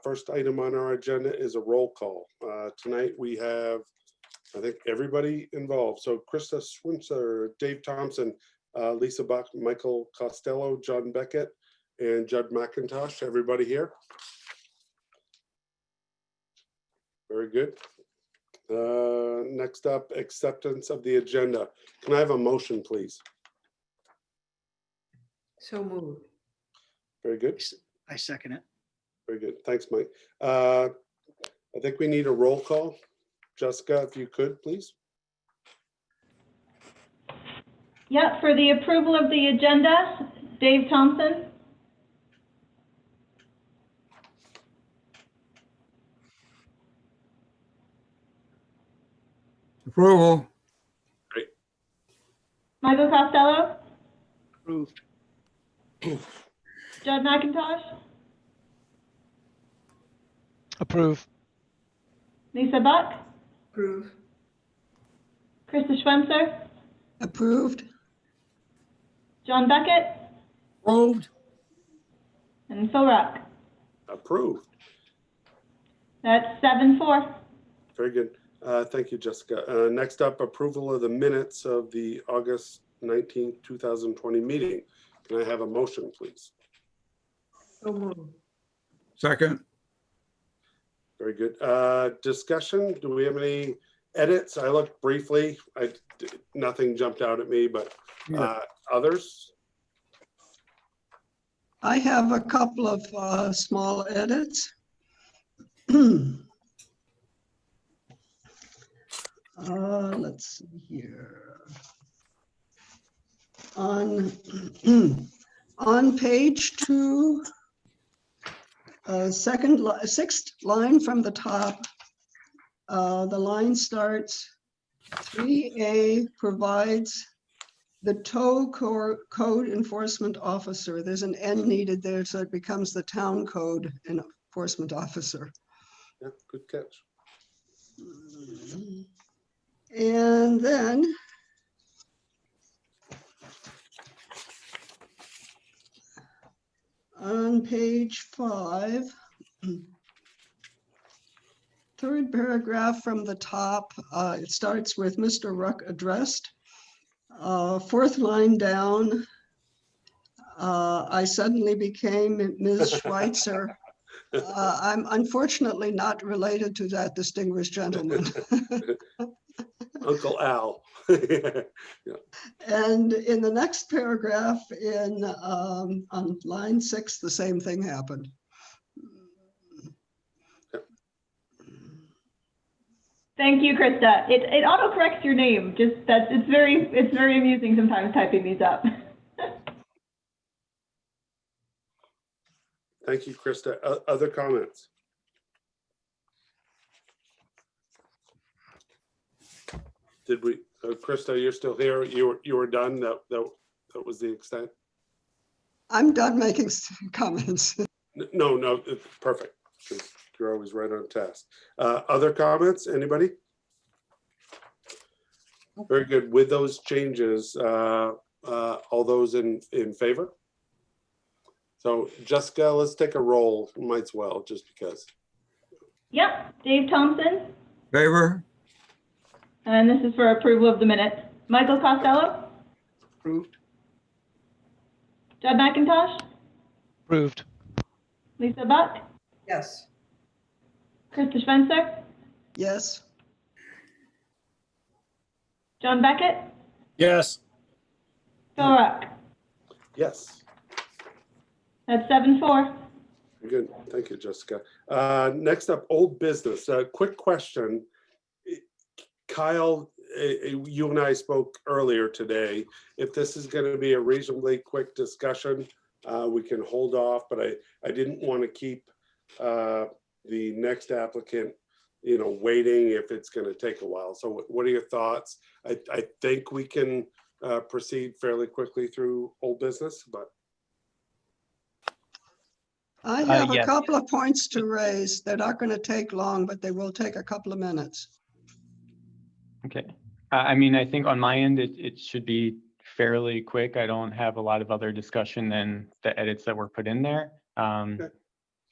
First item on our agenda is a roll call. Tonight we have, I think, everybody involved. So Krista Swinzer, Dave Thompson, Lisa Buck, Michael Costello, John Beckett, and Judd McIntosh. Everybody here? Very good. Next up, acceptance of the agenda. Can I have a motion, please? So moved. Very good. I second it. Very good. Thanks, Mike. I think we need a roll call. Jessica, if you could, please. Yeah, for the approval of the agenda, Dave Thompson. Approval. Great. Michael Costello. Approved. Judd McIntosh. Approve. Lisa Buck. Approve. Krista Schwenser. Approved. John Beckett. Approved. And Phil Rock. Approved. That's 7-4. Very good. Thank you, Jessica. Next up, approval of the minutes of the August 19th, 2020 meeting. Can I have a motion, please? So moved. Second. Very good. Discussion. Do we have any edits? I looked briefly. Nothing jumped out at me, but others? I have a couple of small edits. Let's see here. On page 2, sixth line from the top, the line starts, 3A provides the tow code enforcement officer. There's an N needed there, so it becomes the town code enforcement officer. Yeah, good catch. And then on page 5, third paragraph from the top, it starts with Mr. Ruck addressed. Fourth line down, I suddenly became Ms. Schweitzer. I'm unfortunately not related to that distinguished gentleman. Uncle Al. Yeah. And in the next paragraph on line 6, the same thing happened. Thank you, Krista. It autocorrects your name. Just that it's very amusing sometimes typing these up. Thank you, Krista. Other comments? Did we, Krista, you're still here? You were done? That was the extent? I'm done making comments. No, it's perfect. You're always right on task. Other comments, anybody? Very good. With those changes, all those in favor? So Jessica, let's take a roll. Might as well, just because. Yep, Dave Thompson. Favor. And this is for approval of the minutes. Michael Costello. Approved. Judd McIntosh. Approved. Lisa Buck. Yes. Krista Schwenser. Yes. John Beckett. Yes. Phil Rock. Yes. That's 7-4. Very good. Thank you, Jessica. Next up, old business. Quick question. Kyle, you and I spoke earlier today. If this is going to be a reasonably quick discussion, we can hold off, but I didn't want to keep the next applicant, waiting if it's going to take a while. So what are your thoughts? I think we can proceed fairly quickly through old business, but. I have a yes. couple of points to raise. They're not going to take long, but they will take a couple of minutes. Okay. I mean, I think on my end, it should be fairly quick. I don't have a lot of other discussion than the edits that were put in there. Okay.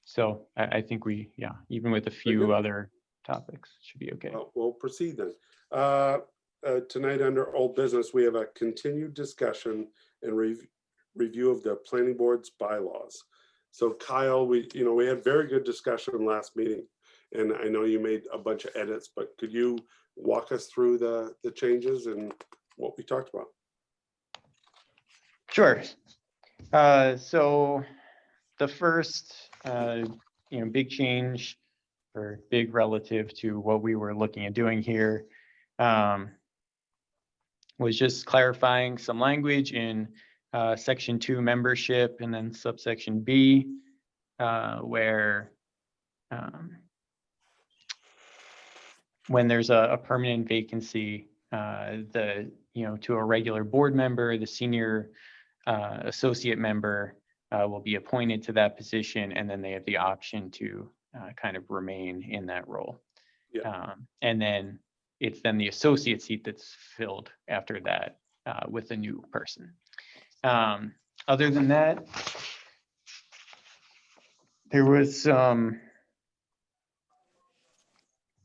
So I think yeah, even with a good. few other topics, it should be okay. Well, we'll proceed then. Tonight under old business, we have a continued discussion and review of the planning board's bylaws. So Kyle, we had very good discussion last meeting, and I know you made a bunch of edits, but could you walk us through the changes and what we talked about? Sure. So the first, big change, or big relative to what we were looking at doing here, was just clarifying some language in section 2 membership and then subsection B, where when there's a permanent vacancy, to a regular board member, the senior associate member will be appointed to that position, and then they have the option to kind of remain in that role. Yeah. And then it's then the associate seat that's filled after that with a new person. Other than that, there was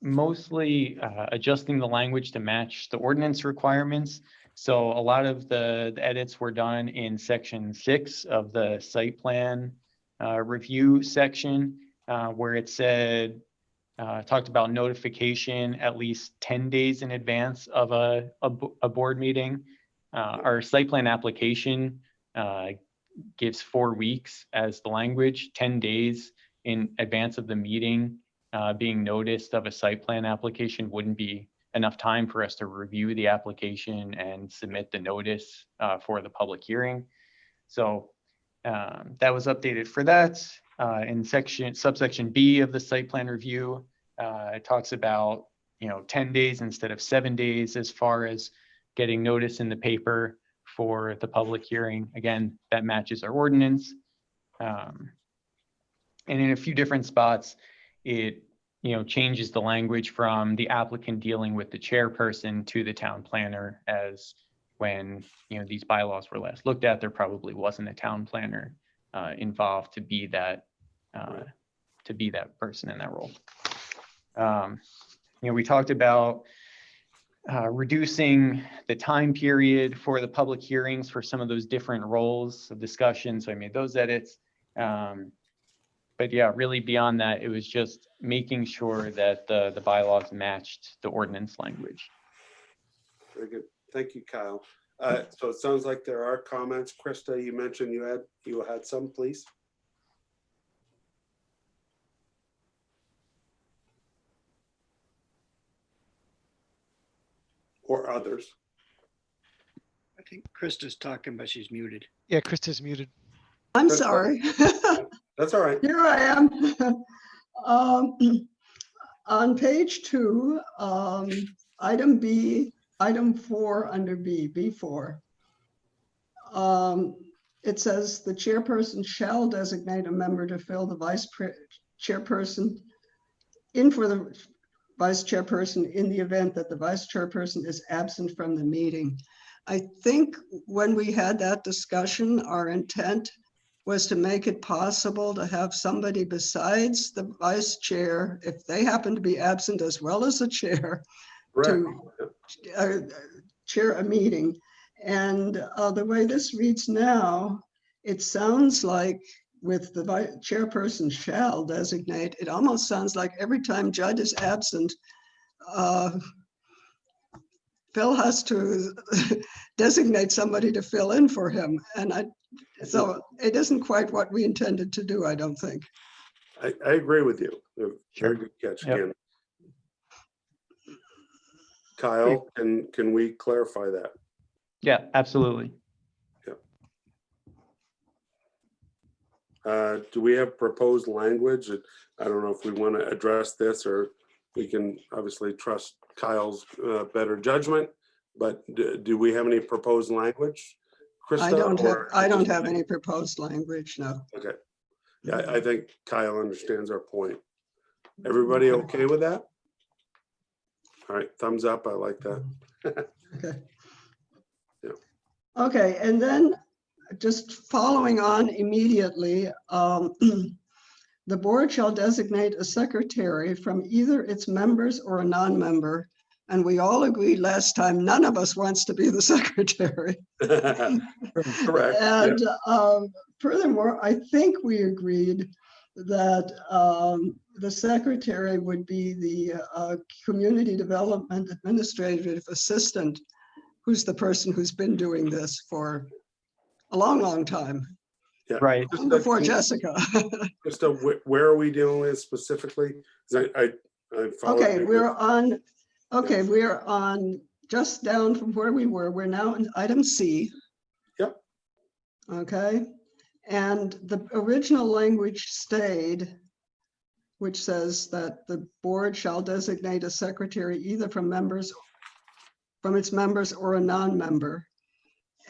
mostly adjusting the language to match the ordinance requirements. So a lot of the edits were done in section 6 of the site plan review section, where it said, talked about notification at least 10 days in advance of a board meeting. Our site plan application gives 4 weeks as the language, 10 days in advance of the meeting. Being noticed of a site plan application wouldn't be enough time for us to review the application and submit the notice for the public hearing. So that was updated for that. In subsection B of the site plan review, it talks about 10 days instead of 7 days as far as getting notice in the paper for the public hearing. Again, that matches our ordinance. And in a few different spots, it changes the language from the applicant dealing with the chairperson to the town planner, as when these bylaws were last looked at, there probably wasn't a town planner involved to be that person in that role. We talked about reducing the time period for the public hearings for some of those different roles of discussion. So I made those edits. But yeah, really beyond that, it was just making sure that the bylaws matched the ordinance language. Very good. Thank you, Kyle. So it sounds like there are comments. Krista, you mentioned you had some, please. Or others. I think Krista's talking, but she's muted. Yeah, Krista's muted. I'm sorry. That's all right. Here I am. On page 2, item B, item 4 under B4. It says the chairperson shall designate a member to fill the vice chairperson in for the vice chairperson in the event that the vice chairperson is absent from the meeting. I think when we had that discussion, our intent was to make it possible to have somebody besides the vice chair, if they happen to be absent as well as the chair, to chair a meeting. And the way this reads now, it sounds like with the chairperson shall designate, it almost sounds like every time Judd is absent, Phil has to designate somebody to fill in for him. And so it isn't quite what we intended to do, I don't think. I agree with you. Very good catch Yep. again. Kyle, can we clarify that? Yeah, absolutely. Do we have proposed language? I don't know if we want to address this, or we can obviously trust Kyle's better judgment, but do we have any proposed language, Krista? I don't have any proposed language, no. Okay. Yeah, I think Kyle understands our point. Everybody okay with that? All right, thumbs up. I like that. Okay. Yeah. Okay, and then just following on immediately, the board shall designate a secretary from either its members or a non-member. And we all agreed last time, none of us wants to be the secretary. Correct. And furthermore, I think we agreed that the secretary would be the community development administrative assistant, who's the person who's been doing this for a long, long time, Yeah. Right. Just before Jessica. Just where are we dealing with specifically? 'Cause I followed Okay, you we're with- on, okay, we're on just down from where we were. We're now in item C. Yep. Okay, and the original language stayed, which says that the board shall designate a secretary either from its members or a non-member.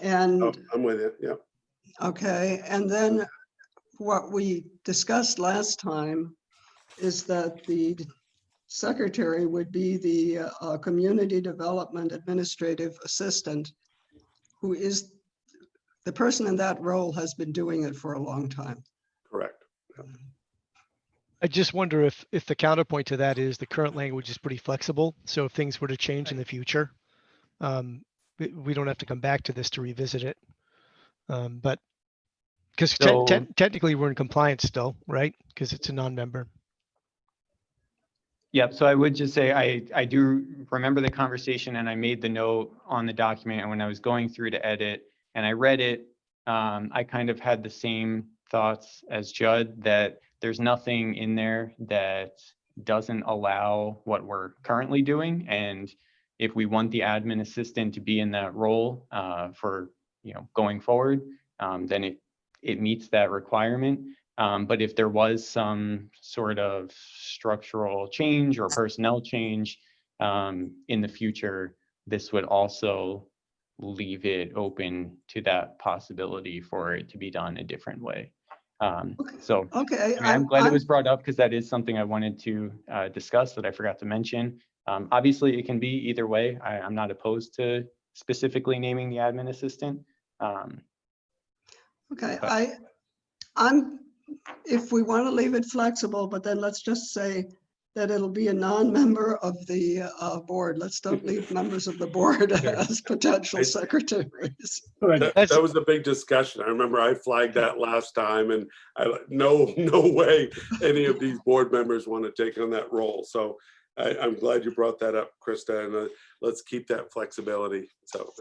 And Oh, I'm with you. Yeah. okay, and then what we discussed last time is that the secretary would be the community development administrative assistant, who is, the person in that role has been doing it for a long time. Correct. I just wonder if the counterpoint to that is the current language is pretty flexible. So if things were to change in the future, we don't have to come back to this to revisit it. But because So- technically we're in compliance still, right? Because it's a non-member. Yep, so I would just say, I do remember the conversation and I made the note on the document, and when I was going through to edit and I read it, I kind of had the same thoughts as Judd, that there's nothing in there that doesn't allow what we're currently doing. And if we want the admin assistant to be in that role for, going forward, then it meets that requirement. But if there was some sort of structural change or personnel change in the future, this would also leave it open to that possibility for it to be done a different way. So Okay. I'm glad it was brought up, because that is something I wanted to discuss that I forgot to mention. Obviously, it can be either way. I'm not opposed to specifically naming the admin assistant. Okay, but- I'm, if we want to leave it flexible, but then let's just say that it'll be a non-member of the board. Let's don't leave members of the board as potential secretaries. That was a big discussion. I remember I flagged that last time, and no way any of these board members want to take on that role. So I'm glad you brought that up, Krista, and let's keep that flexibility. So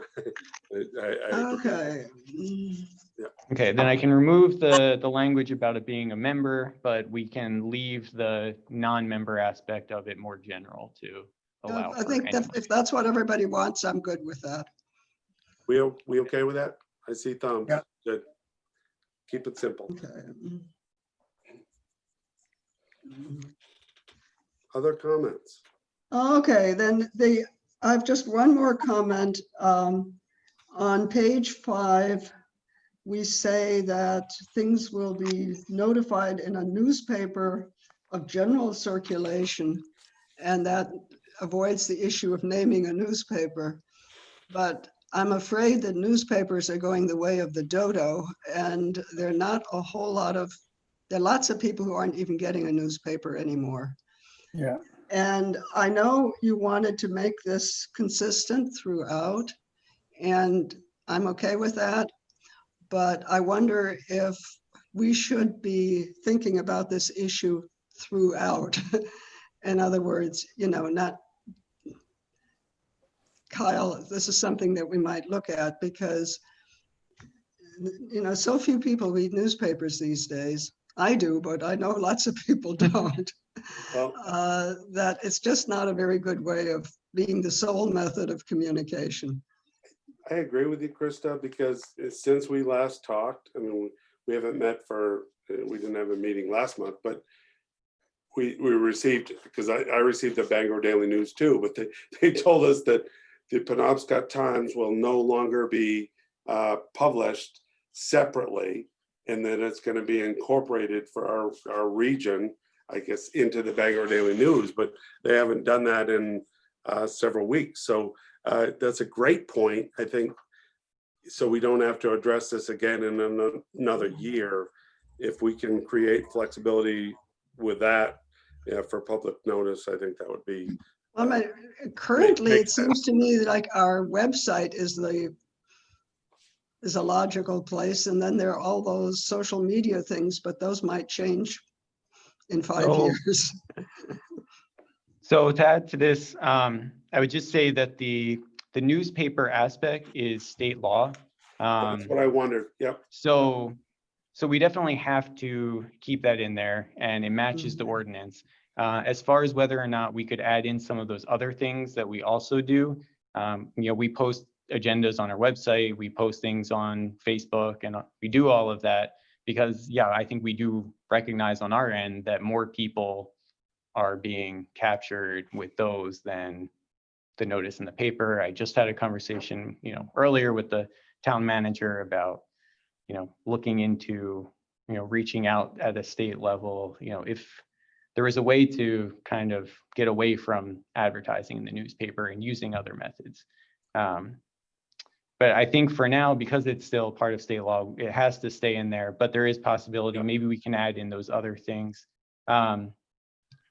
I agree. Okay. Okay, then I can remove the language about it being a member, but we can leave the non-member aspect of it more general to allow. I for think that anyone. if that's what everybody wants, I'm good with that. We okay with that? I see thumbs. Yeah. Good. Keep it simple. Okay. Other comments? Okay, then I have just one more comment. On page 5, we say that things will be notified in a newspaper of general circulation, and that avoids the issue of naming a newspaper. But I'm afraid that newspapers are going the way of the dodo, and there are lots of people who aren't even getting a newspaper anymore. Yeah. And I know you wanted to make this consistent throughout, and I'm okay with that. But I wonder if we should be thinking about this issue throughout. In other words, not Kyle, this is something that we might look at, because so few people read newspapers these days. I do, but I know lots of people don't. Well, That it's just not a very good way of being the sole method of communication. I agree with you, Krista, because since we last talked, I mean, we haven't met we didn't have a meeting last month, but we received, because I received the Bangor Daily News too, but they told us that the Penobscot Times will no longer be published separately, and that it's going to be incorporated for our region, I guess, into the Bangor Daily News, but they haven't done that in several weeks. So that's a great point, I think, so we don't have to address this again in another year. if we can create flexibility with that, yeah, for public notice, I think that would be, I mean, currently, it makes sense. seems to me like our website is a logical place, and then there are all those social media things, but those might change in 5 So- years. So to add to this, I would just say that the newspaper aspect is state law. That's what I wondered. Yep. So we definitely have to keep that in there, and it matches the ordinance. As far as whether or not we could add in some of those other things that we also do, we post agendas on our website, we post things on Facebook, and we do all of that because, yeah, I think we do recognize on our end that more people are being captured with those than the notice in the paper. I just had a conversation, earlier with the town manager about, looking into, reaching out at a state level, if there is a way to kind of get away from advertising in the newspaper and using other methods. But I think for now, because it's still part of state law, it has to stay in there, but there is possibility, maybe we can add in those other things.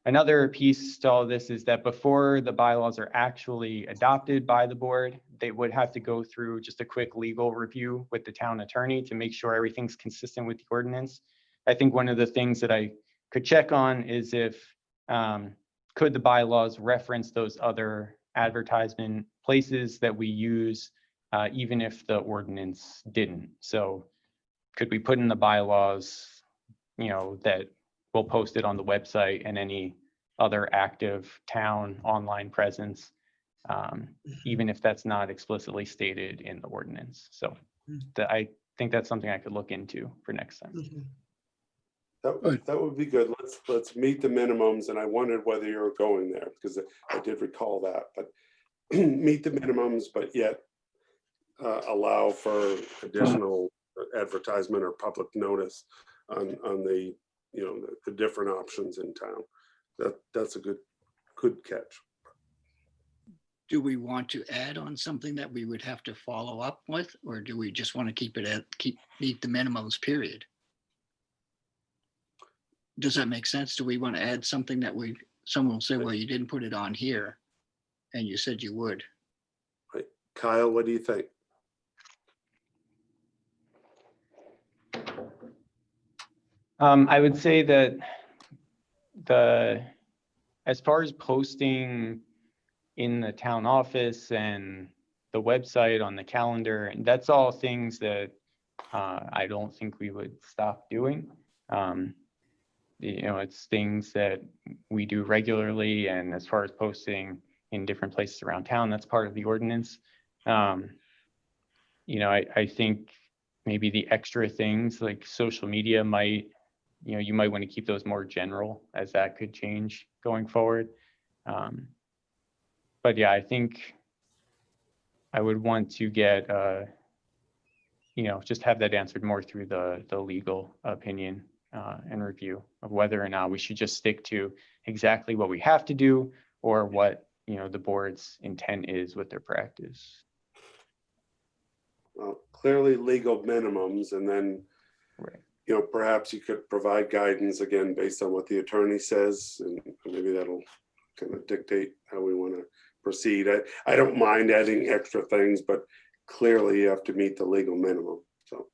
Another piece to all this is that before the bylaws are actually adopted by the board, they would have to go through just a quick legal review with the town attorney to make sure everything's consistent with the ordinance. I think one of the things that I could check on is if, could the bylaws reference those other advertisement places that we use, even if the ordinance didn't. So could we put in the bylaws, that we'll post it on the website and any other active town online presence, even if that's not explicitly stated in the ordinance. So I think that's something I could look into for next time. That would be good. Let's meet the minimums, and I wondered whether you were going there because I did recall that, but meet the minimums, but yet allow for additional advertisement or public notice on the the different options in town. That's a good catch. Do we want to add on something that we would have to follow up with, or do we just want to keep meet the minimums, period? Does that make sense? Do we want to add something that someone will say, well, you didn't put it on here and you said you would? Right. Kyle, what do you think? I would say that as far as posting in the town office and the website on the calendar, and that's all things that I don't think we would stop doing. It's things that we do regularly, and as far as posting in different places around town, that's part of the ordinance. I think maybe the extra things like social media might, you might want to keep those more general, as that could change going forward. But yeah, I think I would want to get, just have that answered more through the legal opinion and review of whether or not we should just stick to exactly what we have to do or what, the board's intent is with their practice. Well, clearly legal minimums, and then Right. Perhaps you could provide guidance again based on what the attorney says, and maybe that'll kind of dictate how we want to proceed. I don't mind adding extra things, but clearly you have to meet the legal minimum. So,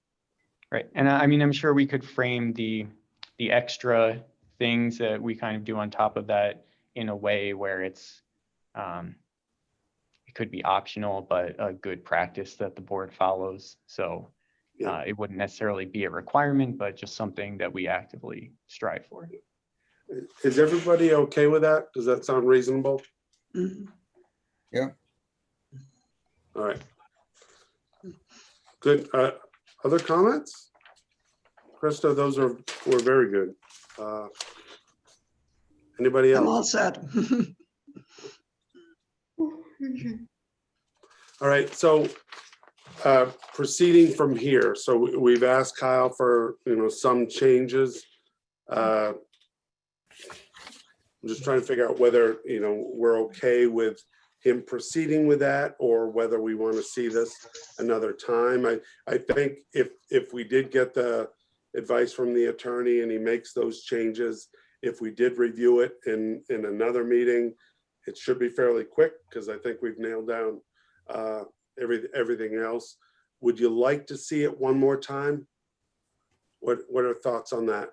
Right. And I mean, I'm sure we could frame the extra things that we kind of do on top of that in a way where it's, it could be optional, but a good practice that the board follows. So yeah. it wouldn't necessarily be a requirement, but just something that we actively strive for. Is everybody okay with that? Does that sound reasonable? Mhm. Yeah. All right. Good. Other comments? Krista, those were very good. Anybody I'm all else? set. All right. So proceeding from here. So we've asked Kyle for, some changes. I'm just trying to figure out whether, we're okay with him proceeding with that, or whether we want to see this another time. I think if we did get advice from the attorney and he makes those changes, if we did review it in another meeting, it should be fairly quick because I think we've nailed down everything else. Would you like to see it one more time? What are thoughts on that?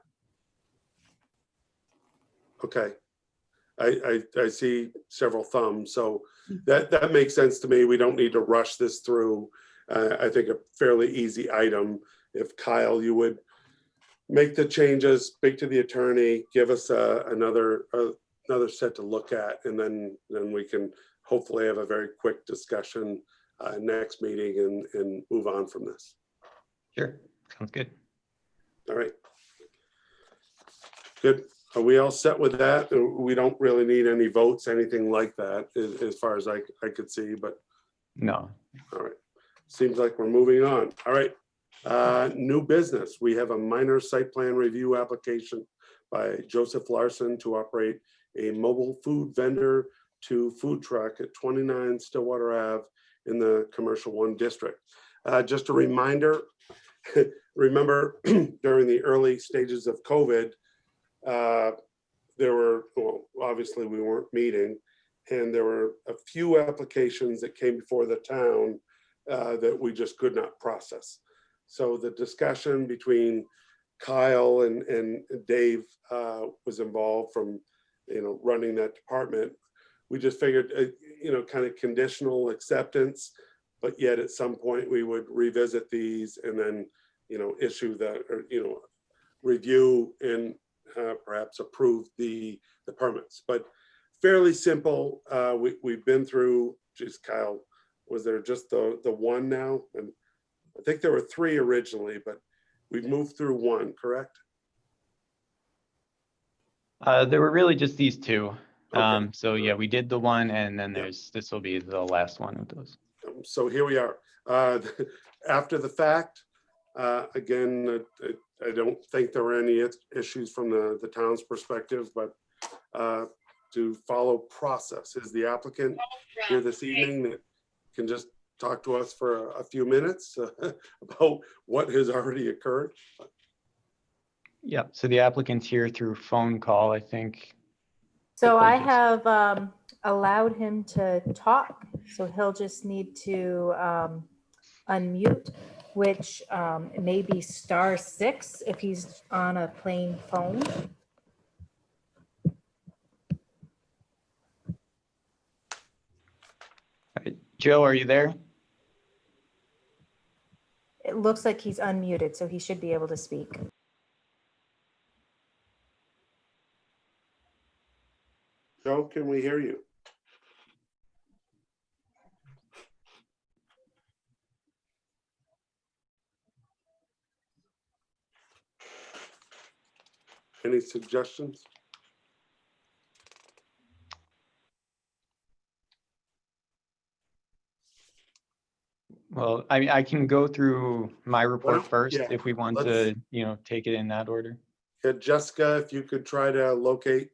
Okay. I see several thumbs, so that makes sense to me. We don't need to rush this through. I think a fairly easy item. If Kyle, you would make the changes, speak to the attorney, give us another set to look at, and then we can hopefully have a very quick discussion next meeting and move on from this. Sure, sounds good. All right. Good. Are we all set with that? We don't really need any votes, anything like that, as far as I could see, but. No. All right. Seems like we're moving on. All right. New business. We have a minor site plan review application by Joseph Larson to operate a mobile food vendor to food truck at 29 Stillwater Ave in the Commercial 1 district. Just a reminder, remember during the early stages of COVID, there were, well, obviously we weren't meeting, and there were a few applications that came before the town that we just could not process. So the discussion between Kyle and Dave was involved from, running that department. We just figured, kind of conditional acceptance, but yet at some point we would revisit these and then, issue the, or, review and perhaps approve the permits. But fairly simple. We've been through, geez, Kyle, was there just the one now? And I think there were 3 originally, but we've moved through 1, correct? There were really just these 2. Okay. So yeah, we did the one, and then this will be the last one of those. So here we are. After the fact, again, I don't think there were any issues from the town's perspective, but to follow process, is the applicant here this evening that can just talk to us for a few minutes about what has already occurred? Yeah, so the applicant's here through phone call, I think. So I have allowed him to talk, so he'll just need to unmute, which may be *6 if he's on a plain phone. Joe, are you there? It looks like he's unmuted, so he should be able to speak. Joe, can we hear you? Any suggestions? Well, I can go through my report first yeah, if we want to, take it in that order. Yeah, Jessica, if you could try to locate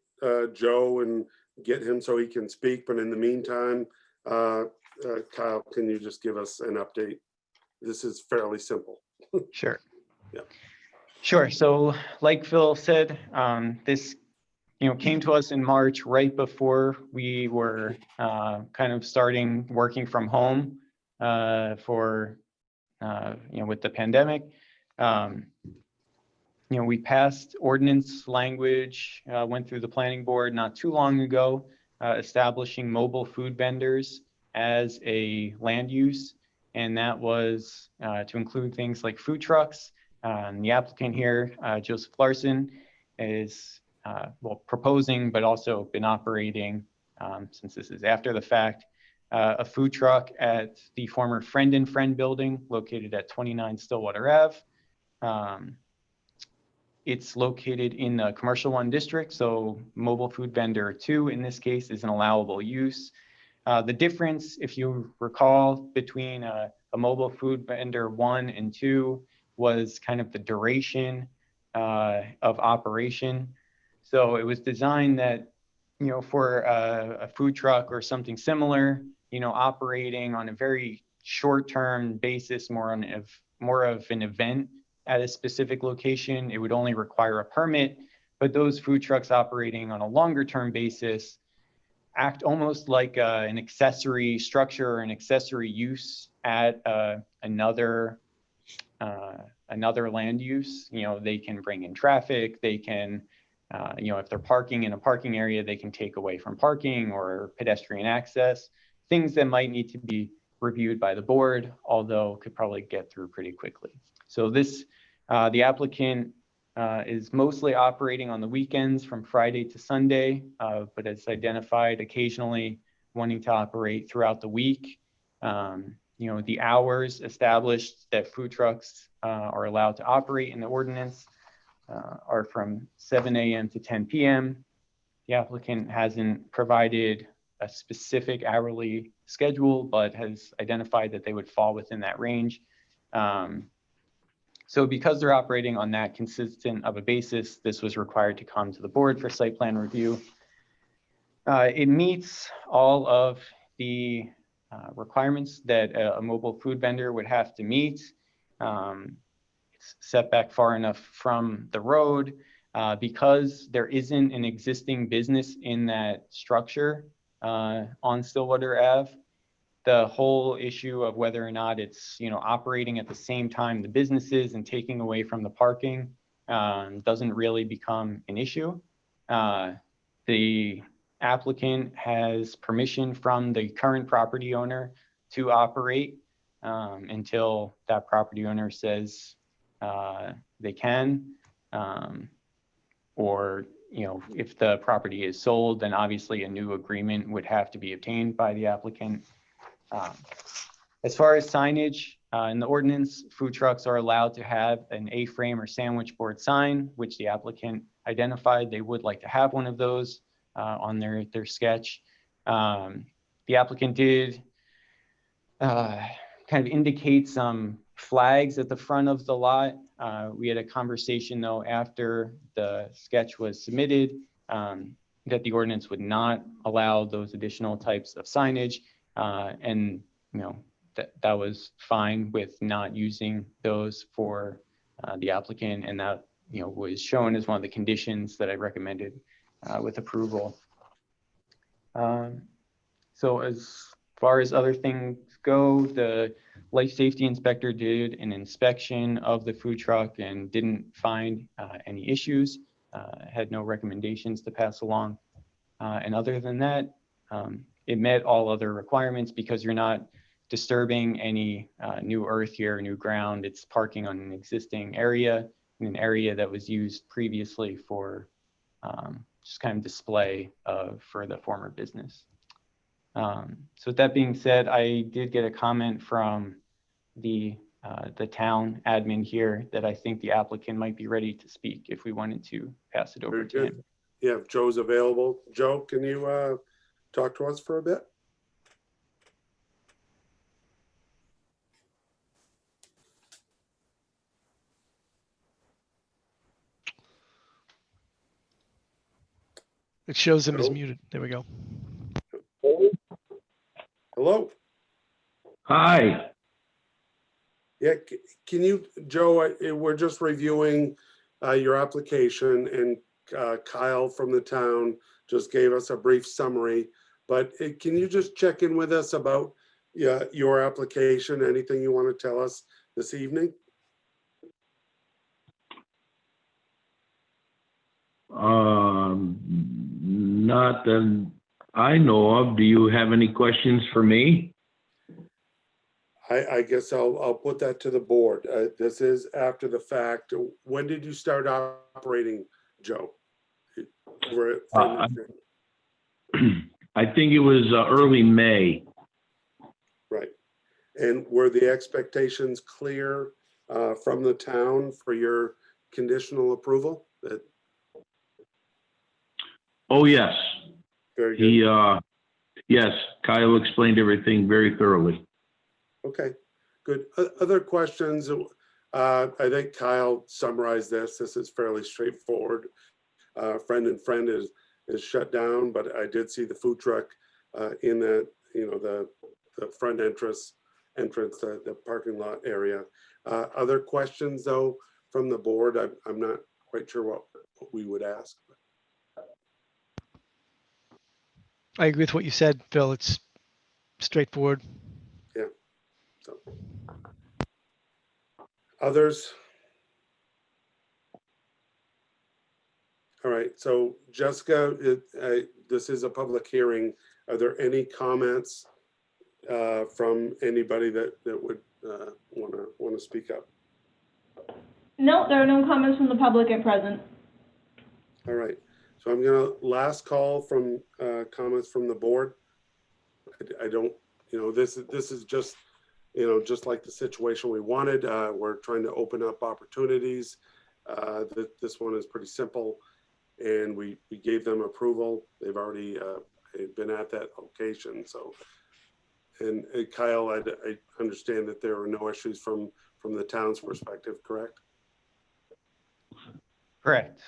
Joe and get him so he can speak, but in the meantime, Kyle, can you just give us an update? This is fairly simple. Sure. Yeah. Sure. So like Phil said, this, came to us in March, right before we were kind of starting working from home for, with the pandemic. We passed ordinance language, went through the planning board not too long ago, establishing mobile food vendors as a land use. And that was to include things like food trucks. The applicant here, Joseph Larson, is proposing, but also been operating, since this is after the fact, a food truck at the former Friend and Friend building located at 29 Stillwater Ave. It's located in the Commercial 1 district, so mobile food vendor 2 in this case is an allowable use. The difference, if you recall, between a mobile food vendor 1 and 2 was kind of the duration of operation. So it was designed that, for a food truck or something similar, operating on a very short-term basis, more of an event at a specific location, it would only require a permit. But those food trucks operating on a longer term basis act almost like an accessory structure or an accessory use at another land use. You know, they can bring in traffic, they can, you know, if they're parking in a parking area, they can take away from parking or pedestrian access, things that might need to be reviewed by the board, although could probably get through pretty quickly. So this, the applicant is mostly operating on the weekends from Friday to Sunday, but it's identified occasionally wanting to operate throughout the week. You know, the hours established that food trucks are allowed to operate in the ordinance are from 7 a.m. to 10 p.m. The applicant hasn't provided a specific hourly schedule, but has identified that they would fall within that range. So because they're operating on that consistent of a basis, this was required to come to the board for site plan review. It meets all of the requirements that a mobile food vendor would have to meet. It's set back far enough from the road because there isn't an existing business in that structure on Stillwater Ave. The whole issue of whether or not it's, you know, operating at the same time the businesses and taking away from the parking doesn't really become an issue. The applicant has permission from the current property owner to operate until that property owner says they can, or, you know, if the property is sold, then obviously a new agreement would have to be obtained by the applicant. As far as signage, in the ordinance, food trucks are allowed to have an A-frame or sandwich board sign, which the applicant identified they would like to have one of those on their sketch. The applicant did kind of indicate some flags at the front of the lot. We had a conversation though after the sketch was submitted that the ordinance would not allow those additional types of signage. And you know, that was fine with not using those for the applicant, and that, you know, was shown as one of the conditions that I recommended with approval. So as far as other things go, the life safety inspector did an inspection of the food truck and didn't find any issues, had no recommendations to pass along. And other than that, it met all other requirements because you're not disturbing any new earth here, new ground. It's parking on an existing area, in an area that was used previously for just kind of display for the former business. So with that being said, I did get a comment from the town admin here that I think the applicant might be ready to speak if we wanted to pass it over Very to good. him. Yeah, if Joe's available. Joe, can you talk to us for a bit? It shows him as Hello? muted. There we go. Hello? Hi. Yeah, can you, Joe, we're just reviewing your application, and Kyle from the town just gave us a brief summary, but can you just check in with us about your application, anything you want to tell us this evening? Not that I know of. Do you have any questions for me? I guess I'll put that to the board. This is after the fact. When did you start operating, Joe? I think it was early May. Right. And were the expectations clear from the town for your conditional approval? Oh, yes. Very good. Yes, Kyle explained everything very thoroughly. Okay, good. Other questions? I think Kyle summarized this. This is fairly straightforward. Friend and Friend is shut down, but I did see the food truck in that, you know, the front entrance, the parking lot area. Other questions though from the board. I'm not quite sure what we would ask. I agree with what you said, Phil. It's straightforward. So. Others? All right, so Jessica, this is a public hearing. Are there any comments from anybody that would want to speak up? No, there are no comments from the public at present. All right, so I'm gonna last call from comments from the board. I don't, this is just, just like the situation we wanted. We're trying to open up opportunities. This one is pretty simple, and we gave them approval. They've already been at that location. So, and Kyle, I understand that there are no issues from the town's perspective, correct? Correct.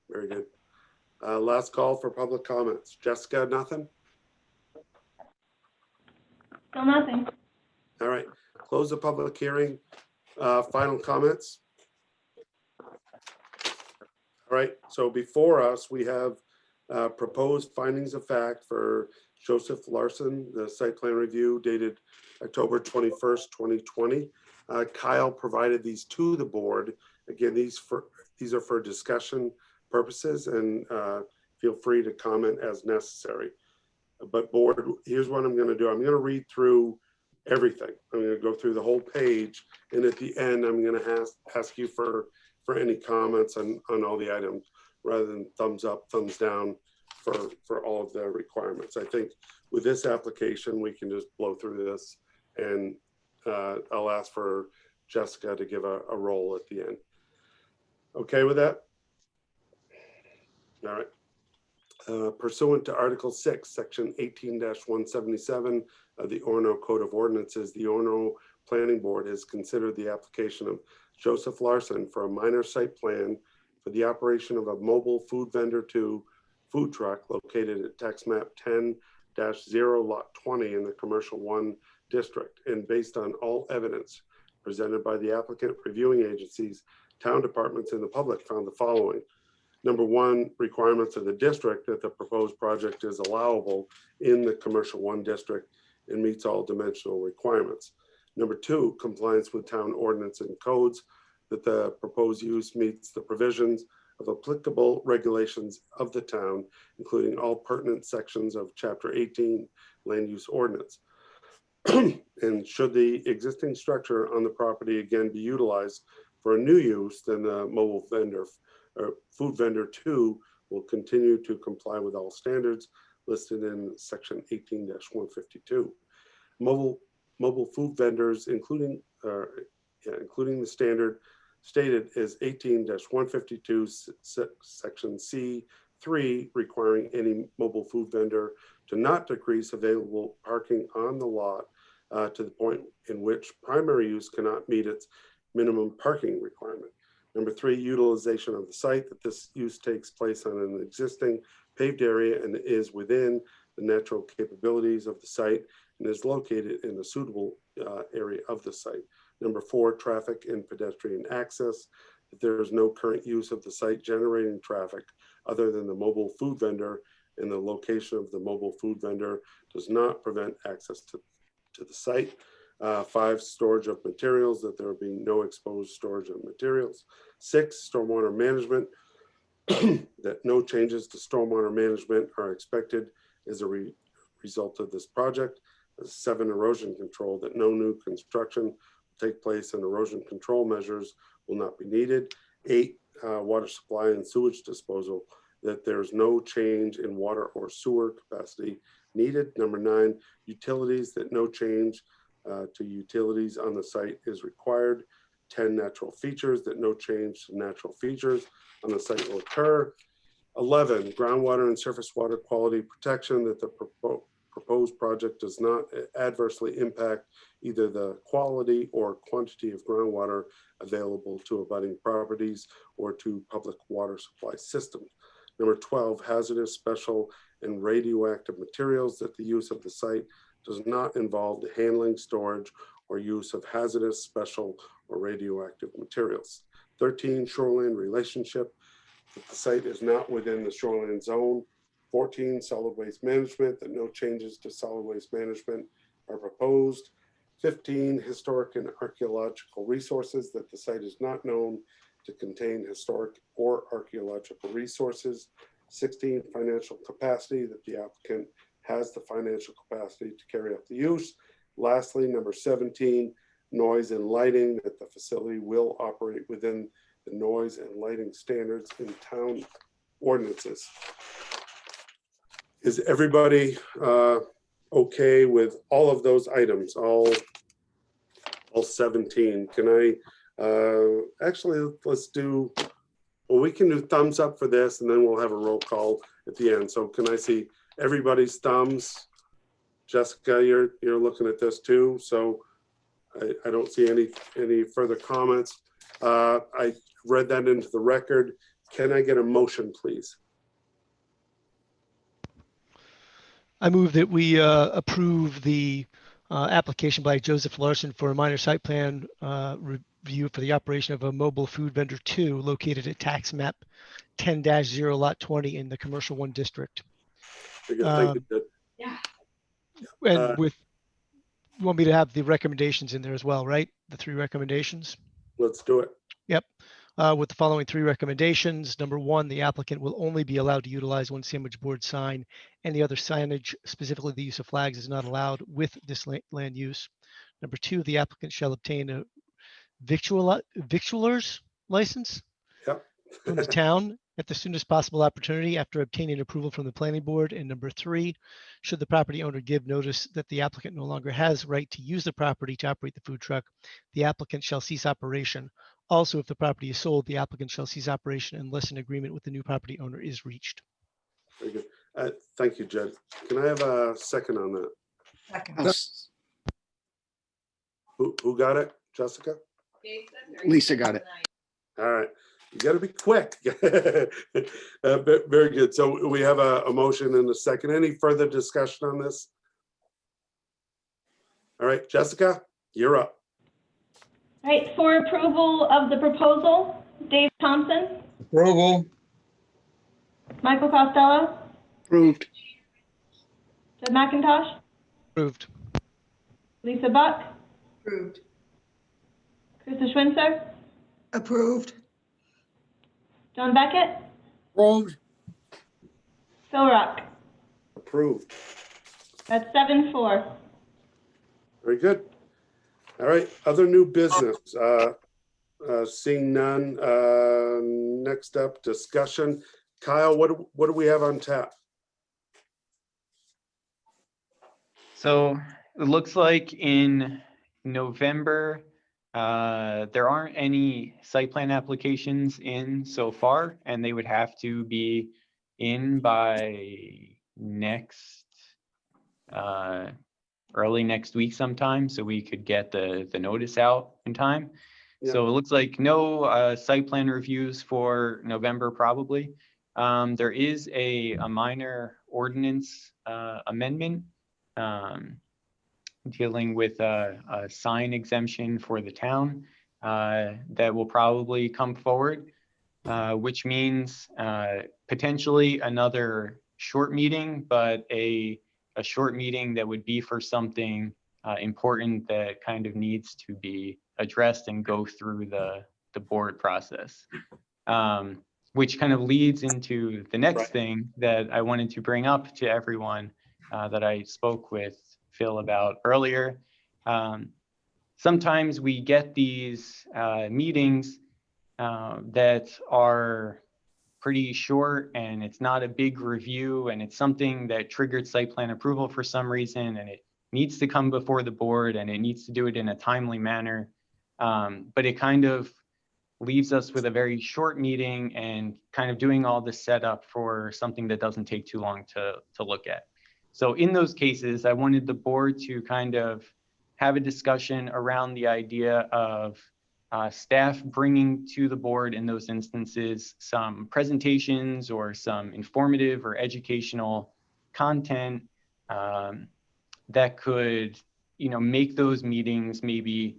Very good. Last call for public comments. Jessica, nothing? Still nothing. All right, close the public hearing. Final comments? All right, so before us, we have proposed findings of fact for Joseph Larson, the site plan review dated October 21st, 2020. Kyle provided these to the board. Again, these are for discussion purposes, and feel free to comment as necessary. But board, here's what I'm going to do. I'm going to read through everything. I'm going to go through the whole page, and at the end, I'm going to ask you for any comments on all the items, rather than thumbs up, thumbs down for all of the requirements. I think with this application, we can just blow through this, and I'll ask for Jessica to give a roll at the end. Okay with that? All right. Pursuant to Article 6, Section 18-177 of the Orono Code of Ordinances, the Orono Planning Board has considered the application of Joseph Larson for a minor site plan for the operation of a mobile food vendor 2 food truck located at tax map 10-0 lot 20 in the commercial 1 district, and based on all evidence presented by the applicant, reviewing agencies, town departments, and the public, found the following. Number 1, requirements of the district that the proposed project is allowable in the commercial 1 district and meets all dimensional requirements. Number 2, compliance with town ordinance and codes, that the proposed use meets the provisions of applicable regulations of the town, including all pertinent sections of Chapter 18 Land Use Ordinance. And should the existing structure on the property again be utilized for a new use, then the mobile vendor or food vendor 2 will continue to comply with all standards listed in Section 18-152. Mobile food vendors, including the standard stated as 18-152 Section C3, requiring any mobile food vendor to not decrease available parking on the lot to the point in which primary use cannot meet its minimum parking requirement. Number 3, utilization of the site, that this use takes place on an existing paved area and is within the natural capabilities of the site and is located in a suitable area of the site. Number 4, traffic and pedestrian access, that there is no current use of the site generating traffic other than the mobile food vendor, and the location of the mobile food vendor does not prevent access to the site. 5, storage of materials, that there will be no exposed storage of materials. 6, stormwater management, that no changes to stormwater management are expected as a result of this project. 7, erosion control, that no new construction will take place and erosion control measures will not be needed. 8, water supply and sewage disposal, that there's no change in water or sewer capacity needed. Number 9, utilities, that no change to utilities on the site is required. 10, natural features, that no change to natural features on the site will occur. 11, groundwater and surface water quality protection, that the proposed project does not adversely impact either the quality or quantity of groundwater available to abutting properties or to public water supply systems. Number 12, hazardous, special, and radioactive materials, that the use of the site does not involve the handling, storage, or use of hazardous, special, or radioactive materials. 13, shoreline relationship, that the site is not within the shoreline zone. 14, solid waste management, that no changes to solid waste management are proposed. 15, historic and archaeological resources, that the site is not known to contain historic or archaeological resources. 16, financial capacity, that the applicant has the financial capacity to carry out the use. Lastly, number 17, noise and lighting, that the facility will operate within the noise and lighting standards in town ordinances. Is everybody okay with all of those items, all 17? Can I, actually, let's do, well, we can do thumbs up for this and then we'll have a roll call at the end. So can I see everybody's thumbs? Jessica, you're looking at this too. So I don't see any further comments. I read that into the record. Can I get a motion, please? I move that we approve the application by Joseph Larson for a minor site plan review for the operation of a mobile food vendor 2 located at tax map 10-0 lot 20 in the commercial 1 district. Very good. Thank you. And with, you want me to have the recommendations in there as well, right? The 3 recommendations? Let's do it. Yep. With the following 3 recommendations. Number 1, the applicant will only be allowed to utilize 1 sandwich board sign. Any other signage, specifically the use of flags, is not allowed with this land use. Number 2, the applicant shall obtain a victualer's license Yep. from the town at the soonest possible opportunity after obtaining approval from the planning board. And number 3, should the property owner give notice that the applicant no longer has right to use the property to operate the food truck, the applicant shall cease operation. Also, if the property is sold, the applicant shall cease operation unless an agreement with the new property owner is reached. Very good. Thank you, Jed. Can I have a second on that? Oh, Who got it? Jessica? Lisa got it. All right. You got to be quick. Very good. So we have a motion and a second. Any further discussion on this? All right, Jessica, you're up. All right, for approval of the proposal, Dave Thompson, Approval. Michael Costello, Approved. Jed McIntosh, Approved. Lisa Buck, Approved. Krista Schwinzer, Approved. John Beckett, Approved. Phil Rock. Approved. That's 7-4. Very good. All right, other new business. Seeing none. Next up, discussion. Kyle, what do we have on tap? So it looks like in November, there aren't any site plan applications in so far, and they would have to be in by early next week sometime, so we could get the notice out in time. Yeah. So it looks like no site plan reviews for November probably. There is a minor ordinance amendment dealing with a sign exemption for the town that will probably come forward, which means potentially another short meeting, but a short meeting that would be for something important that kind of needs to be addressed and go through the board process. Which kind of leads into the next thing that I wanted to bring up to everyone that I spoke with Phil about earlier. Sometimes we get these meetings that are pretty short and it's not a big review and it's something that triggered site plan approval for some reason and it needs to come before the board and it needs to do it in a timely manner. But it kind of leaves us with a very short meeting and kind of doing all the setup for something that doesn't take too long to look at. So in those cases, I wanted the board to kind of have a discussion around the idea of staff bringing to the board in those instances some presentations or some informative or educational content that could, make those meetings maybe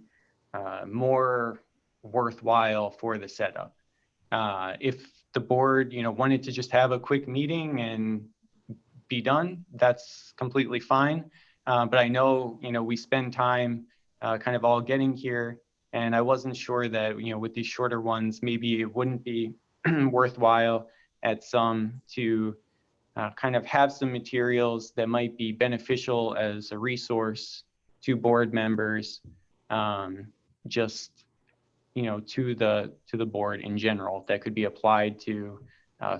more worthwhile for the setup. If the board, wanted to just have a quick meeting and be done, that's completely fine. But I know, we spend time kind of all getting here, and I wasn't sure that, with these shorter ones, maybe it wouldn't be worthwhile at some to kind of have some materials that might be beneficial as a resource to board members, just, to the board in general, that could be applied to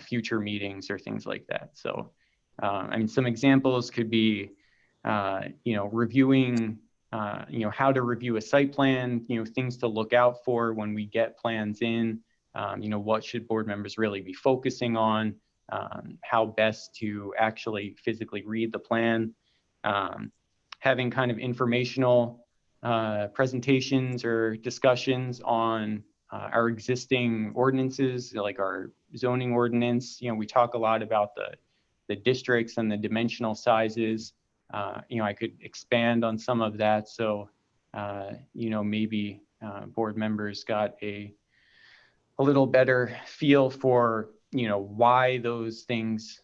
future meetings or things like that. So, I mean, some examples could be, reviewing, how to review a site plan, things to look out for when we get plans in, what should board members really be focusing on, how best to actually physically read the plan, having kind of informational presentations or discussions on our existing ordinances, like our zoning ordinance. We talk a lot about the districts and the dimensional sizes. I could expand on some of that. So, maybe board members got a little better feel for, why those things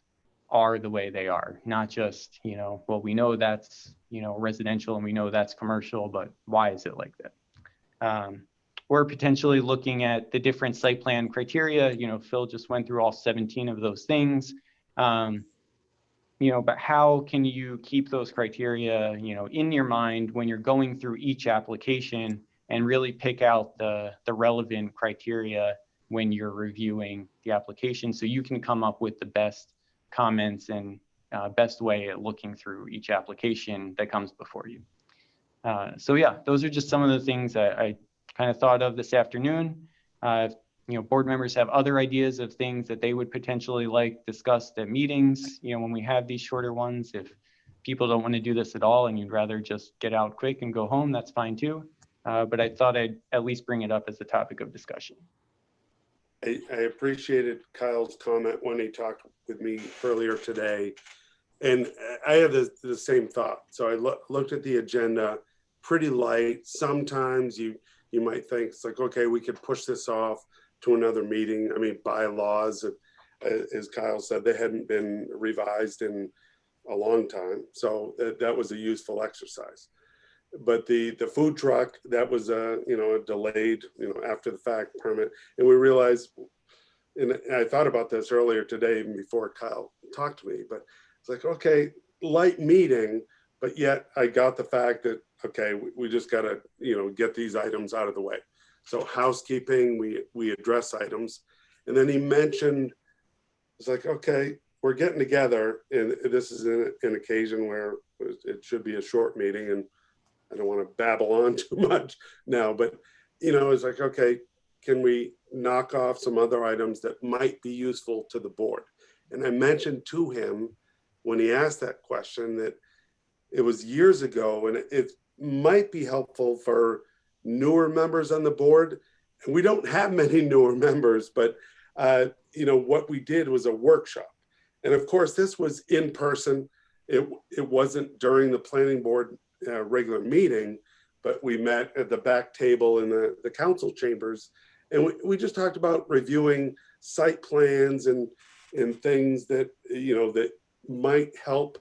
are the way they are, not just, well, we know that's, residential and we know that's commercial, but why is it like that? We're potentially looking at the different site plan criteria. Phil just went through all 17 of those things. But how can you keep those criteria, in your mind when you're going through each application and really pick out the relevant criteria when you're reviewing the application, so you can come up with the best comments and best way at looking through each application that comes before you. So yeah, those are just some of the things that I kind of thought of this afternoon. Board members have other ideas of things that they would potentially like discussed at meetings, when we have these shorter ones. If people don't want to do this at all and you'd rather just get out quick and go home, that's fine too. But I thought I'd at least bring it up as a topic of discussion. I appreciated Kyle's comment when he talked with me earlier today. And I have the same thought. So I looked at the agenda, pretty light. Sometimes you might think it's like, okay, we could push this off to another meeting. I mean, bylaws, as Kyle said, they hadn't been revised in a long time. So that was a useful exercise. But the food truck, that was a delayed, after the fact permit. And we realized, and I thought about this earlier today, even before Kyle talked to me, but it's like, okay, light meeting, but yet I got the fact that, okay, we just got to, get these items out of the way. So housekeeping, we address items. And then he mentioned, it's like, okay, we're getting together, and this is an occasion where it should be a short meeting, and I don't want to babble on too much now, but, it's like, okay, can we knock off some other items that might be useful to the board? And I mentioned to him when he asked that question that it was years ago, and it might be helpful for newer members on the board. And we don't have many newer members, but what we did was a workshop. And of course, this was in person. It wasn't during the planning board regular meeting, but we met at the back table in the council chambers. And we just talked about reviewing site plans and things that, that might help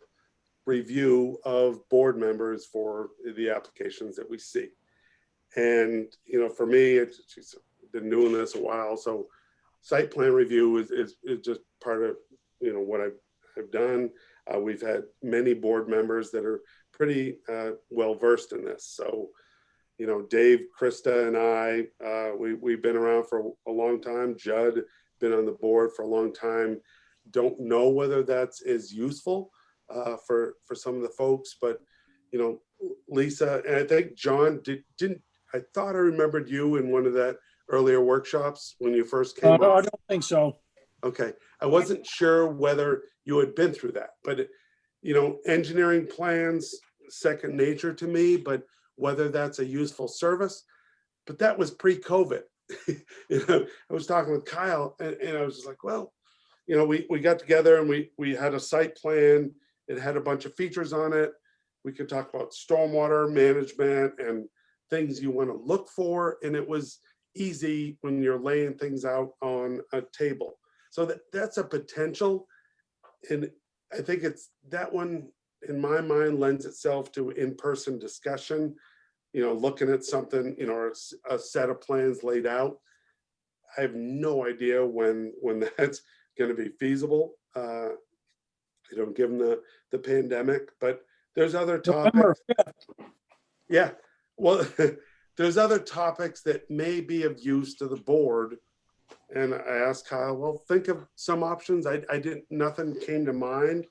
review of board members for the applications that we see. And, for me, she's been doing this a while. So site plan review is just part of, what I've done. We've had many board members that are pretty well-versed in this. So, Dave, Krista, and I, we've been around for a long time. Judd, been on the board for a long time. Don't know whether that's as useful for some of the folks, but, Lisa, and I think John, I thought I remembered you in one of that earlier workshops when you first came No, I on. don't think so. Okay, I wasn't sure whether you had been through that, but engineering plans, second nature to me, but whether that's a useful service, but that was pre-COVID. I was talking with Kyle and I was just like, well, we got together and we had a site plan. It had a bunch of features on it. We could talk about stormwater management and things you want to look for. And it was easy when you're laying things out on a table. So that's a potential. And I think it's that one, in my mind, lends itself to in-person discussion, looking at something, or a set of plans laid out. I have no idea when that's going to be feasible, given the pandemic, but there's other November topics. Yeah, well, there's other topics that may be of use to the board. And I asked Kyle, well, think of some options. Nothing came to mind,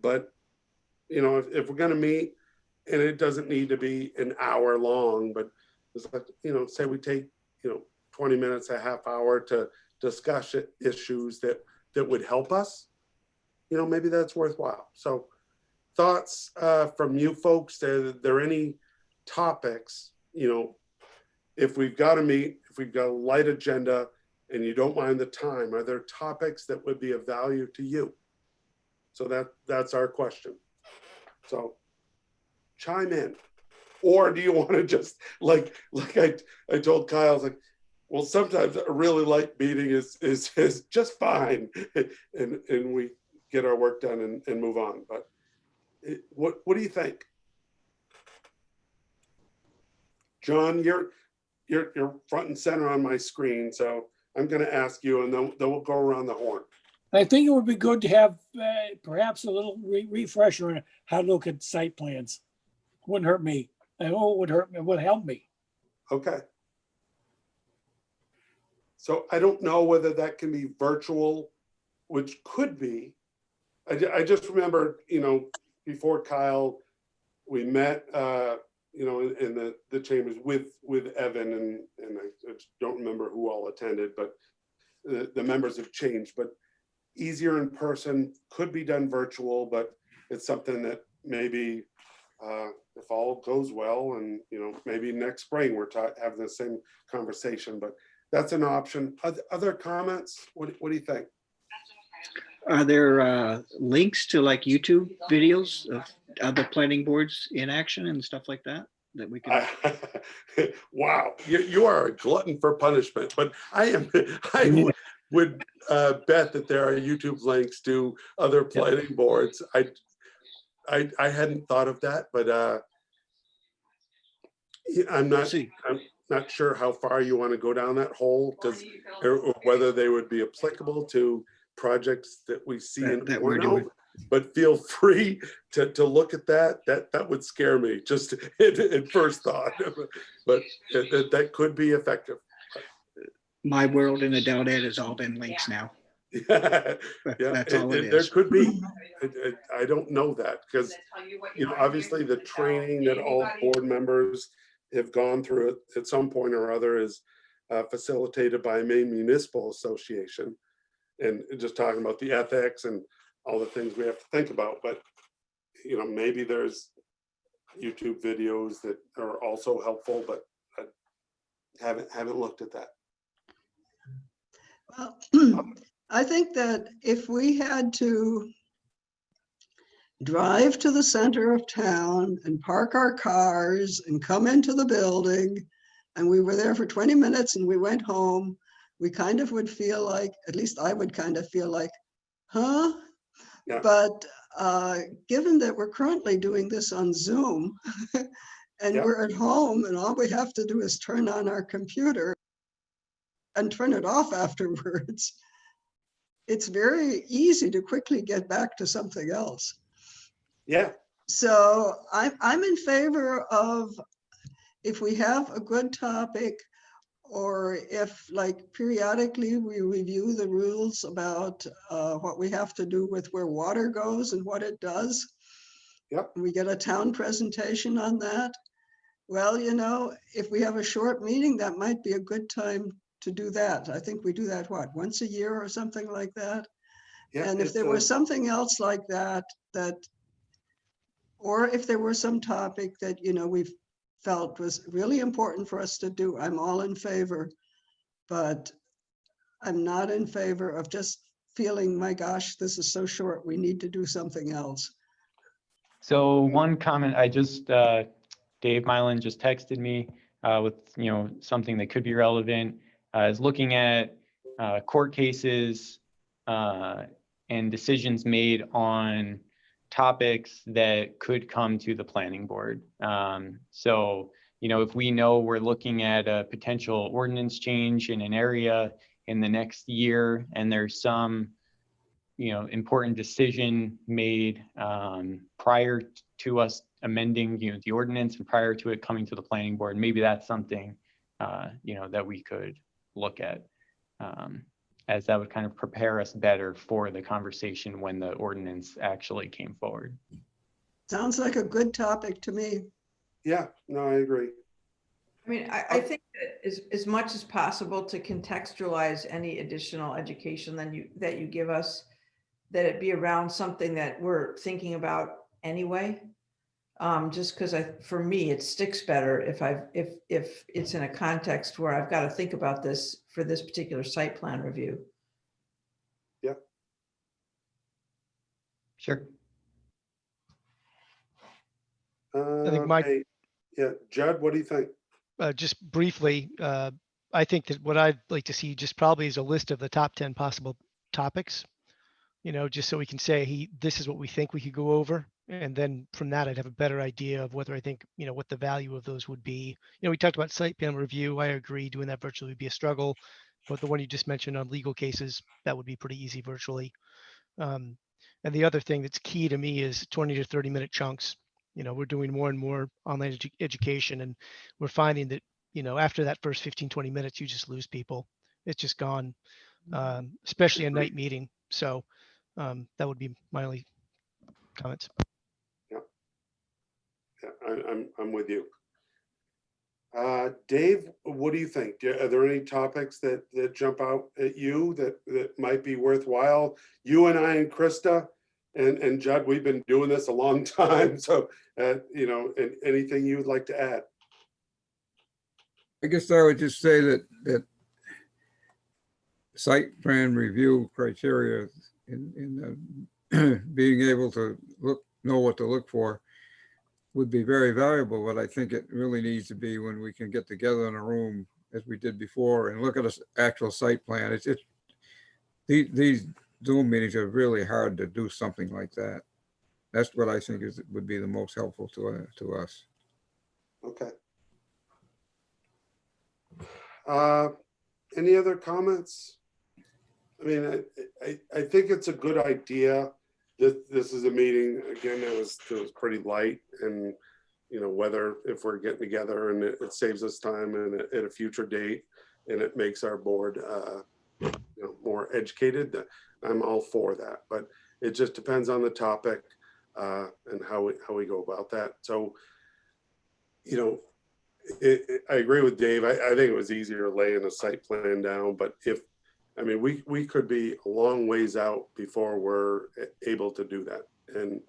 but if we're going to meet, and it doesn't need to be an hour long, but it's like, say we take, 20 minutes, a half hour to discuss issues that would help us, maybe that's worthwhile. So thoughts from you folks, are there any topics, if we've got to meet, if we've got a light agenda and you don't mind the time, are there topics that would be of value to you? So that's our question. So chime in. Or do you want to just like I told Kyle, I was like, well, sometimes a really light meeting is just fine, and we get our work done and move on. But what do you think? John, you're front and center on my screen, so I'm going to ask you, and then we'll go around the horn. I think it would be good to have perhaps a little refresher on how to look at site plans. Wouldn't hurt me. I know it would hurt me. It would help me. Okay. So I don't know whether that can be virtual, which could be. I just remember, before Kyle, we met, in the chambers with Evan, and I don't remember who all attended, but the members have changed. But easier in person, could be done virtual, but it's something that maybe if all goes well, and maybe next spring we're having the same conversation. But that's an option. Other comments? What do you think? Are there links to like YouTube videos of other planning boards in action and stuff like that we can? Wow, you are a glutton for punishment. But I would bet that there are YouTube links to other planning boards. I hadn't thought of that, but I'm not sure how far you want to go down that hole, or whether they would be applicable to projects that we see in Orono. But feel free to look at that. That would scare me just at first thought, but that could be effective. My world in Adelaide has all been links now. Yeah, That's all it is. There could be. I don't know that, because obviously the training that all board members have gone through at some point or other is facilitated by a Maine Municipal Association, and just talking about the ethics and all the things we have to think about. But maybe there's YouTube videos that are also helpful, but I haven't looked at that. Well, I think that if we had to drive to the center of town and park our cars and come into the building, and we were there for 20 minutes and we went home, we kind of would feel like, at least I would kind of feel like, huh? Yeah. But given that we're currently doing this on Zoom and we're at home and all we have to do is turn on our computer and turn it off afterwards, it's very easy to quickly get back to something else. Yeah. So I'm in favor of, if we have a good topic, or if like periodically we review the rules about what we have to do with where water goes and what it does. Yep. We get a town presentation on that. Well, if we have a short meeting, that might be a good time to do that. I think we do that, once a year or something like that. Yeah, and if there was something else like that, or if there were some topic that, we've felt was really important for us to do, I'm all in favor, but I'm not in favor of just feeling, my gosh, this is so short, we need to do something else. So one comment, Dave Mylan just texted me. with, something that could be relevant, is looking at court cases and decisions made on topics that could come to the planning board. So, if we know we're looking at a potential ordinance change in an area in the next year, and there's some, important decision made prior to us amending, the ordinance and prior to it coming to the planning board, maybe that's something, that we could look at, as that would kind of prepare us better for the conversation when the ordinance actually came forward. Sounds like a good topic to me. Yeah, no, I agree. I mean, I think that as much as possible to contextualize any additional education that you give us, that it be around something that we're thinking about anyway. Just because for me, it sticks better if it's in a context where I've got to think about this for this particular site plan review. Yeah. Sure. I think my- Okay. Yeah, Judd, what do you think? Just briefly, I think that what I'd like to see just probably is a list of the top 10 possible topics, just so we can say, this is what we think we could go over. And then from that, I'd have a better idea of whether I think, what the value of those would be. We talked about site plan review. I agree doing that virtually would be a struggle, but the one you just mentioned on legal cases, that would be pretty easy virtually. And the other thing that's key to me is 20 to 30-minute chunks. We're doing more and more online education, and we're finding that, after that first 15, 20 minutes, you just lose people. It's just gone, especially a night meeting. So that would be my only comments. Yeah, I'm with you. Dave, what do you think? Are there any topics that jump out at you that might be worthwhile? You and I and Krista and Judd, we've been doing this a long time. So, and anything you would like to add? I guess I would just say that site plan review criteria in being able to know what to look for would be very valuable, but I think it really needs to be when we can get together in a room as we did before and look at an actual site plan. These Zoom meetings are really hard to do something like that. That's what I think would be the most helpful to us. Okay. Any other comments? I mean, I think it's a good idea. This is a meeting, again, it was pretty light, and whether if we're getting together and it saves us time and at a future date and it makes our board more educated, I'm all for that. But it just depends on the topic and how we go about that. So, I agree with Dave. I think it was easier laying a site plan down, but we could be a long ways out before we're able to do that. And,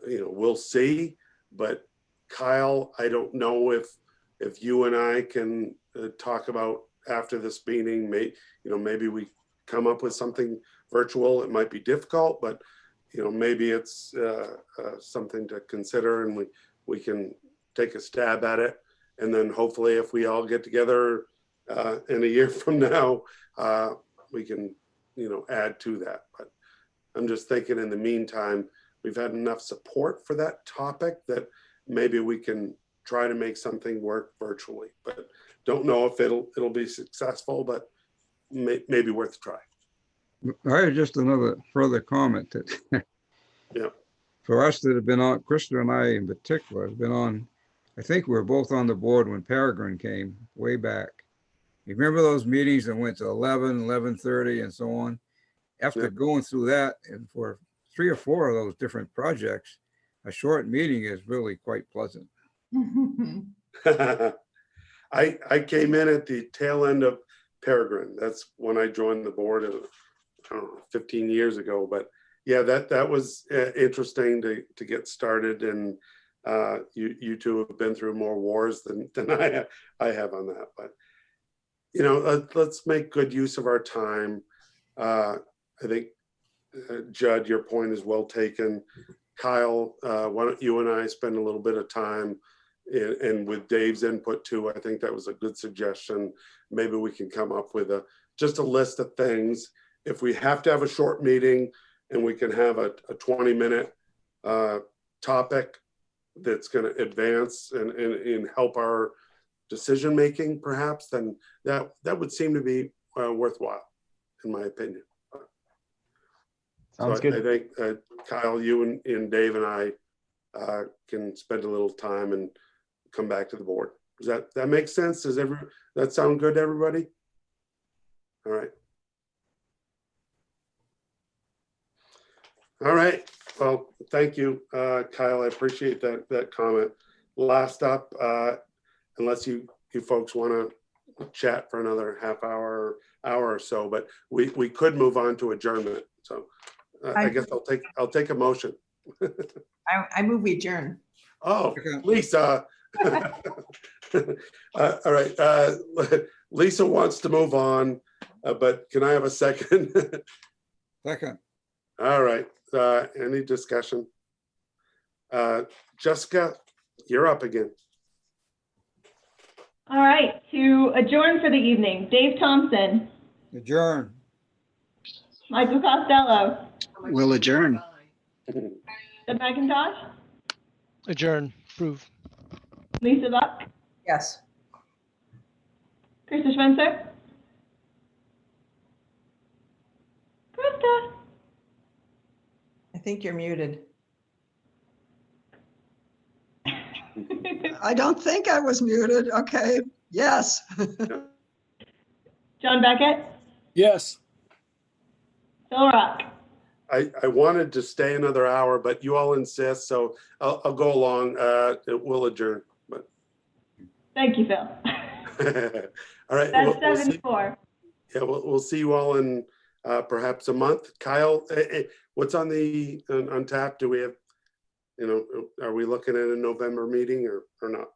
we'll see, but Kyle, I don't know if you and I can talk about after this meeting, maybe we come up with something virtual. It might be difficult, but, maybe it's something to consider, and we can take a stab at it. And then hopefully if we all get together in a year from now, we can, add to that. But I'm just thinking in the meantime, we've had enough support for that topic that maybe we can try to make something work virtually, but don't know if it'll be successful, but maybe worth a try. I have just another further comment that Yeah. For us that have been on, Krista and I in particular, have been on, I think we were both on the board when Peregrine came way back. You remember those meetings that went to 11, 11:30 and so on? After going through that, and for 3 or 4 of those different projects, a short meeting is really quite pleasant. I came in at the tail end of Peregrine. That's when I joined the board, I don't know, 15 years ago. But yeah, that was interesting to get started. And you two have been through more wars than I have on that. But let's make good use of our time. I think, Judd, your point is well taken. Kyle, why don't you and I spend a little bit of time and with Dave's input too, I think that was a good suggestion. Maybe we can come up with just a list of things. If we have to have a short meeting and we can have a 20-minute topic that's going to advance and help our decision making, perhaps, then that would seem to be worthwhile, in my opinion. Sounds so good. I think Kyle, you and Dave and I can spend a little time and come back to the board. Does that make sense? Does that sound good to everybody? All right. All right. Well, thank you, Kyle. I appreciate that comment. Last up, unless you folks want to chat for another half hour or so, but we could move on to adjournment. So I guess I'll take a motion. I move we adjourn. Oh, Lisa. All right. Lisa wants to move on, but can I have a second? Second. All right. Any discussion? Jessica, you're up again. All right, to adjourn for the evening, Dave Thompson, Adjourn. Michael Costello, We'll adjourn. Doug McIntosh, Adjourn, approve. Lisa Buck, Yes. Krista Spencer, Krista. I think you're muted. I don't think I was muted. Okay, yes. John Beckett, Yes. Phil Rock. I wanted to stay another hour, but you all insist, so I'll go along. We'll adjourn. But Thank you, Phil. all right. That's we'll see, 7-4. yeah, we'll see you all in perhaps a month. Kyle, what's on the on tap? Do we have? Are we looking at a November meeting or not?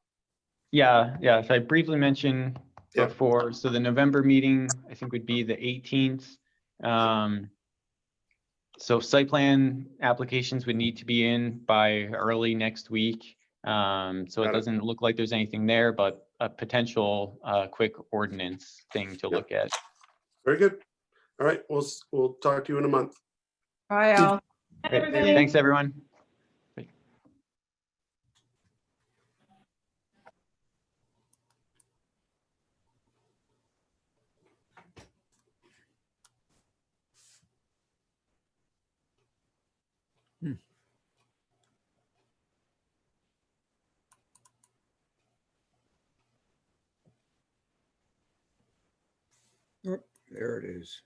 Yeah. So I briefly mentioned Yeah. before, so the November meeting, I think would be the 18th. So site plan applications would need to be in by early next week. So it doesn't look like there's anything there, but a potential quick ordinance thing to look at. Very good. All right, we'll talk to you in a month. Bye, Al. Great. Everybody. Thanks, everyone. Oh, there it is.